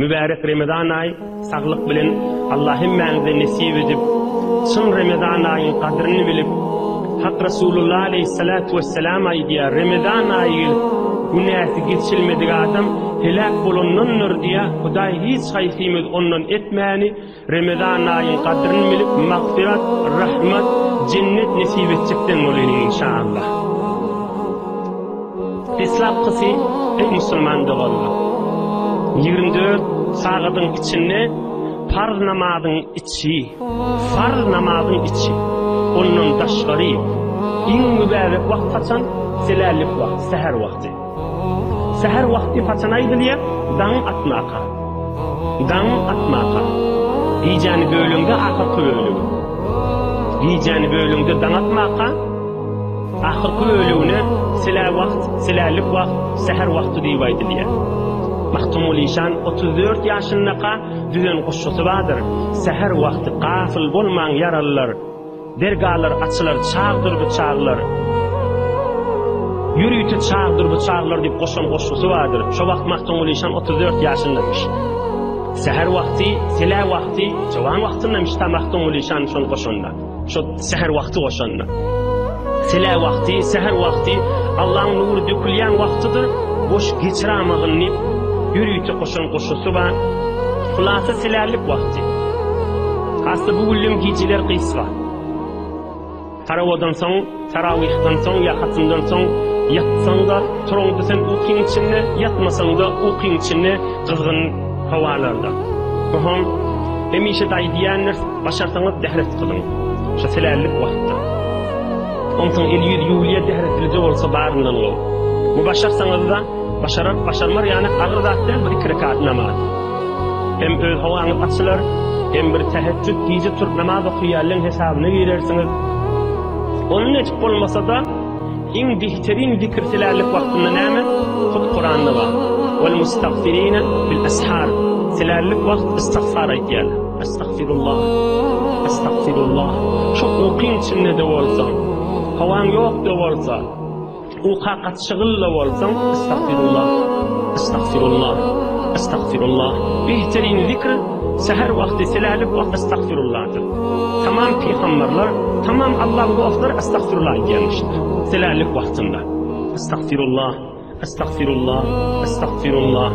mübarek Ramazan ayı sağlık bilen Allah'ın mağde nasip edip çın Ramazan ayın kadrini bilip Hak Resulullah aleyhissalatu vesselam ayı diye Ramazan ayı günahı geçilmedik adam helak bulunanlar diye Huday hiç hayfimiz onun etmeyeni Ramazan ayın kadrini bilip mağfirat, rahmet, cennet nasip edecekten olayım inşallah. İslam kısı ey Müslüman da Allah. 24 saatin içinde farz namazın içi, onun daşları, en mübarek vakit açan selallik vakti, seher vakti. Seher vakti paçan aydıliye, dan atmaka. Diyeceğini bölümde ahırkı bölümü. Diyeceğini bölümde dan atmaka, ahırkı bölümüne selallik vakti, seher vakti deyivaydıliye. Mahtumul İşan 34 yaşındaka düzen koşusu vardır. Seher vakti gafil bolman yaralılar, dergalar açılır, çağdır bıçağlar. Yürüyütü çağdır bıçağlar deyip koşan koşusu vardır. Şu vakt Mahtumul İşan 34 yaşındamış. Seher vakti, selah vakti, çoğan vaktindemiş ta Mahtumul İşan şunu koşanda. Şu seher vakti koşanda. Selah vakti, seher vakti, Allah'ın nuru dökülyen vaktidir. Boş geçiramağın nip, yürüyütü koşan koşusu var. Kulası silerlik vakti. Hasta bu gülüm geceler kıyısva. Taravadan son, taravihtan son, yakatından son, yatsan da, turongda sen uqin içinde, yatmasan da uqin içinde, kızgın havalarda. Muhum, emişe dahi diyenler, başarsanız dehret kılın. Şu silerlik vakti. Ondan 50 yuliye dehretilici olsa barından ol. Bu başarsanız da, başarmar yani ağırdattır bir 2 rekat namaz. Hem öz havanız açılır, hem bir teheccüd gece Türk namaz okuyalın hesabına girersiniz. Onun necip olmasa da en dihterin zikr silerlik vaktinde neyme? Kut Kur'an'da var. Vel mustagfirine bil ashar. Silerlik vakt istiğfar edyal. Estağfirullah. Estağfirullah. Çok uqin içinde de olsan, havan yok da olsa, uqaqat şığılla olsan, estağfirullah. Estağfirullah. Estağfirullah. Behterin zikr seher vakti silerlik vakt estağfirullah'dır. Tamam peygamberler, tamam Allah'ın dostları estağfirullah gelmiştir. Silerlik vaktinde. Estağfirullah, estağfirullah, estağfirullah.